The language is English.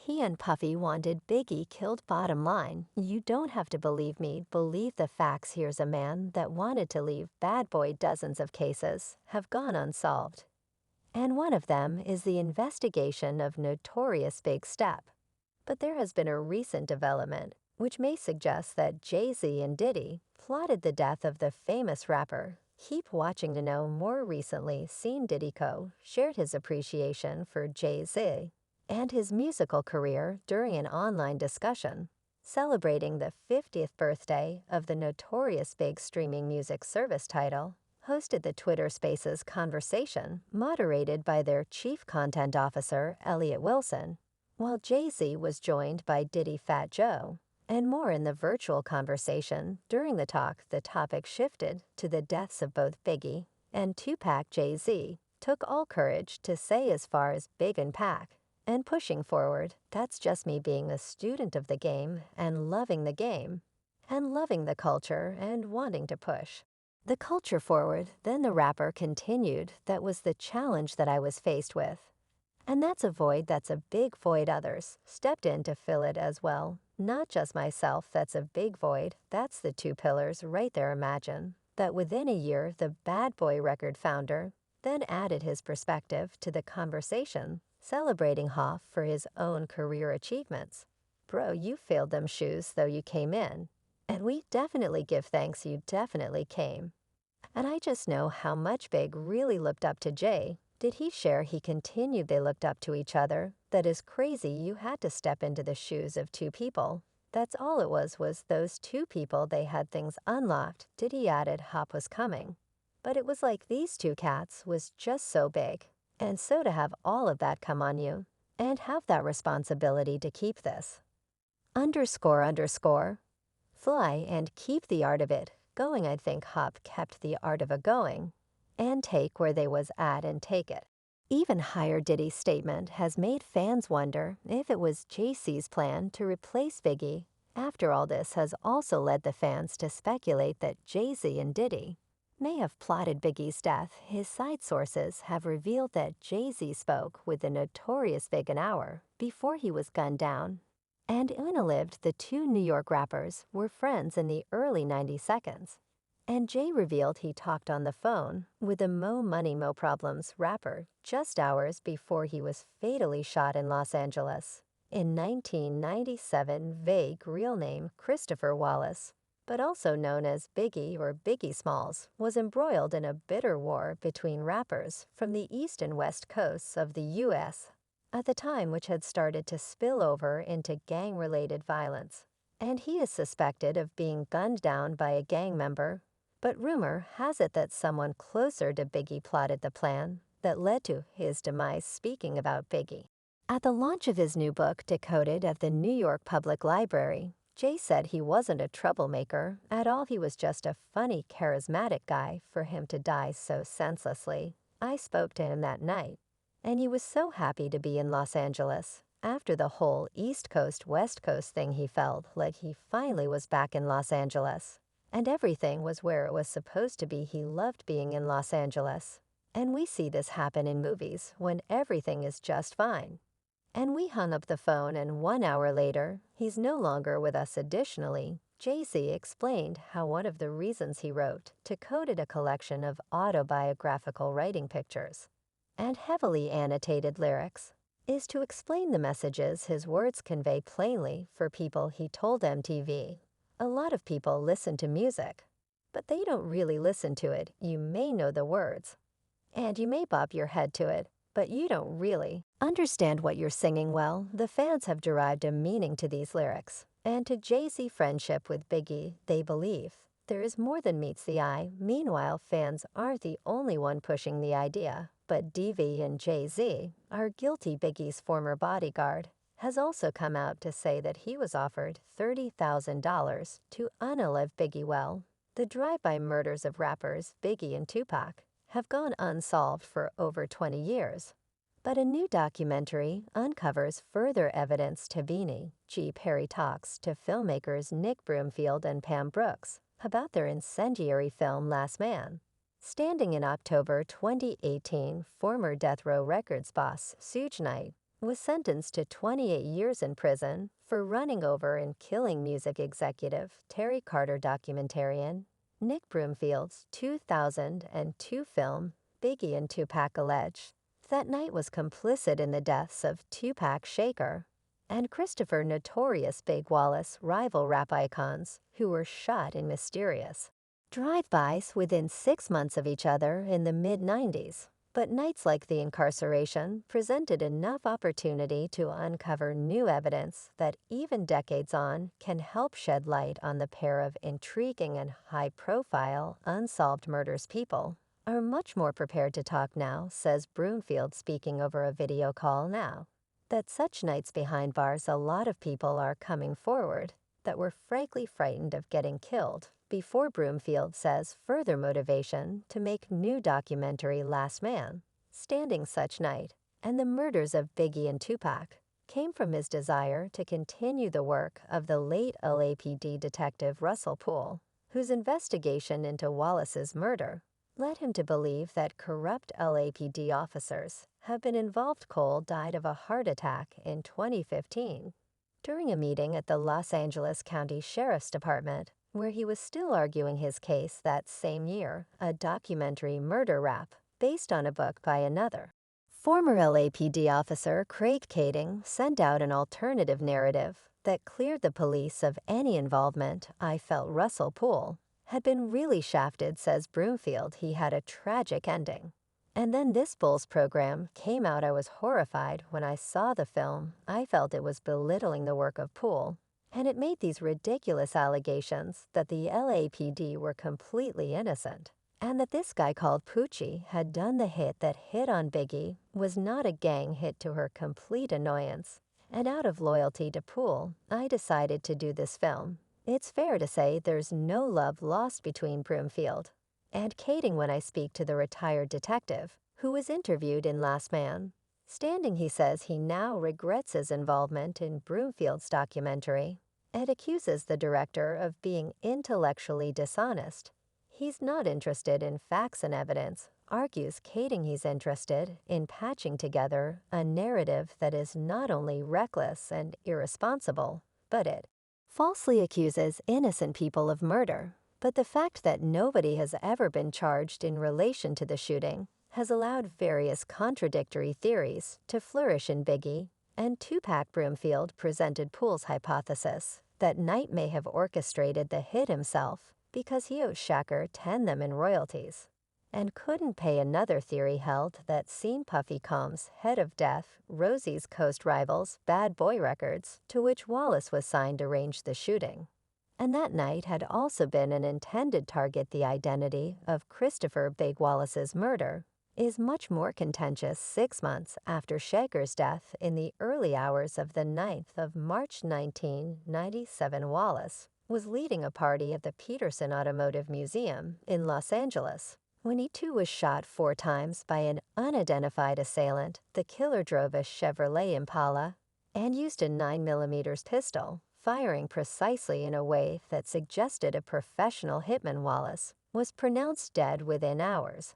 He and Puffy wanted Biggie killed. Bottom line, you don't have to believe me, believe the facts. Here's a man that wanted to leave bad boy. Dozens of cases have gone unsolved. And one of them is the investigation of Notorious Big Step. But there has been a recent development which may suggest that Jay-Z and Diddy plotted the death of the famous rapper. Keep watching to know more. Recently seen Diddy shared his appreciation for Jay-Z and his musical career during an online discussion celebrating the 50th birthday of the Notorious Big streaming music service title. Hosted the Twitter Spaces conversation moderated by their chief content officer Elliot Wilson, while Jay-Z was joined by Diddy, Fat Joe, and more in the virtual conversation. During the talk, the topic shifted to the deaths of both Biggie and Tupac. Jay-Z took all courage to say as far as Big and Pac, and pushing forward, that's just me being a student of the game and loving the game, and loving the culture and wanting to push the culture forward. Then the rapper continued, that was the challenge that I was faced with. And that's a void, that's a big void. Others stepped in to fill it as well. Not just myself, that's a big void. That's the two pillars right there. Imagine that within a year, the Bad Boy record founder then added his perspective to the conversation, celebrating Hoff for his own career achievements. Bro, you failed them shoes though you came in. And we definitely give thanks, you definitely came. And I just know how much Big really looked up to Jay. Did he share? He continued, they looked up to each other. That is crazy, you had to step into the shoes of two people. That's all it was those two people. They had things unlocked. Diddy added Hop was coming. But it was like these two cats was just so big. And so to have all of that come on you, and have that responsibility to keep this ___ fly and keep the art of it going. I think Hop kept the art of a going and take where they was at and take it even higher. Diddy's statement has made fans wonder if it was Jay-Z's plan to replace Biggie. After all, this has also led the fans to speculate that Jay-Z and Diddy may have plotted Biggie's death. His side sources have revealed that Jay-Z spoke with the Notorious Big an hour before he was gunned down. And Una lived. The two New York rappers were friends in the early 90 seconds. And Jay revealed he talked on the phone with the Mo Money Mo Problems rapper just hours before he was fatally shot in Los Angeles in 1997. Vague real name Christopher Wallace, but also known as Biggie or Biggie Smalls, was embroiled in a bitter war between rappers from the east and west coasts of the U.S. at the time, which had started to spill over into gang-related violence. And he is suspected of being gunned down by a gang member. But rumor has it that someone closer to Biggie plotted the plan that led to his demise. Speaking about Biggie, at the launch of his new book, Decoded, at the New York Public Library, Jay said he wasn't a troublemaker at all. He was just a funny, charismatic guy. For him to die so senselessly, I spoke to him that night, and he was so happy to be in Los Angeles. After the whole East Coast, West Coast thing, he felt like he finally was back in Los Angeles. And everything was where it was supposed to be. He loved being in Los Angeles. And we see this happen in movies when everything is just fine. And we hung up the phone, and 1 hour later, he's no longer with us. Additionally, Jay-Z explained how one of the reasons he wrote Decoded, a collection of autobiographical writing pictures and heavily annotated lyrics, is to explain the messages his words convey plainly for people. He told MTV, a lot of people listen to music, but they don't really listen to it. You may know the words, and you may bob your head to it, but you don't really understand what you're singing. Well, the fans have derived a meaning to these lyrics, and to Jay-Z friendship with Biggie. They believe there is more than meets the eye. Meanwhile, fans aren't the only one pushing the idea, but DV and Jay-Z are guilty. Biggie's former bodyguard has also come out to say that he was offered $30,000 to unalive Biggie. Well, the drive-by murders of rappers Biggie and Tupac have gone unsolved for over 20 years. But a new documentary uncovers further evidence. Tabini G. Perry talks to filmmakers Nick Broomfield and Pam Brooks about their incendiary film Last Man Standing. In October 2018, former Death Row Records boss Suge Knight was sentenced to 28 years in prison for running over and killing music executive Terry Carter documentarian Nick Broomfield's 2002 film Biggie and Tupac allege that Knight was complicit in the deaths of Tupac Shakur and Christopher Notorious Big Wallace rival rap icons who were shot in mysterious drive-bys within 6 months of each other in the mid-90s. But nights like the incarceration presented enough opportunity to uncover new evidence that even decades on can help shed light on the pair of intriguing and high-profile unsolved murders. People are much more prepared to talk now, says Broomfield speaking over a video call now. That such nights behind bars, a lot of people are coming forward that were frankly frightened of getting killed. Before Broomfield says further motivation to make new documentary Last Man Standing such night and the murders of Biggie and Tupac came from his desire to continue the work of the late LAPD detective Russell Poole, whose investigation into Wallace's murder led him to believe that corrupt LAPD officers have been involved. Cole died of a heart attack in 2015 during a meeting at the Los Angeles County Sheriff's Department, where he was still arguing his case that same year, a documentary murder rap based on a book by another former LAPD officer, Craig Kading, sent out an alternative narrative that cleared the police of any involvement. I felt Russell Poole had been really shafted, says Broomfield. He had a tragic ending. And then this Bulls program came out. I was horrified when I saw the film. I felt it was belittling the work of Poole, and it made these ridiculous allegations that the LAPD were completely innocent, and that this guy called Poochie had done the hit that hit on Biggie was not a gang hit. To her complete annoyance, and out of loyalty to Poole, I decided to do this film. It's fair to say there's no love lost between Broomfield and Kading. When I speak to the retired detective who was interviewed in Last Man Standing, he says he now regrets his involvement in Broomfield's documentary and accuses the director of being intellectually dishonest. He's not interested in facts and evidence, argues Kading. He's interested in patching together a narrative that is not only reckless and irresponsible, but it falsely accuses innocent people of murder. But the fact that nobody has ever been charged in relation to the shooting has allowed various contradictory theories to flourish in Biggie and Tupac. Broomfield presented Poole's hypothesis that Knight may have orchestrated the hit himself because he owed Shakur $10 million in royalties and couldn't pay. Another theory held that seen Puffy Combs, head of Death Rosie's Coast rivals Bad Boy Records, to which Wallace was signed, arranged the shooting, and that Knight had also been an intended target. The identity of Christopher Big Wallace's murder is much more contentious. 6 months after Shakur's death, in the early hours of the 9th of March 1997, Wallace was leading a party at the Peterson Automotive Museum in Los Angeles when he too was shot 4 times by an unidentified assailant. The killer drove a Chevrolet Impala and used a 9mm pistol, firing precisely in a way that suggested a professional hitman. Wallace was pronounced dead within hours.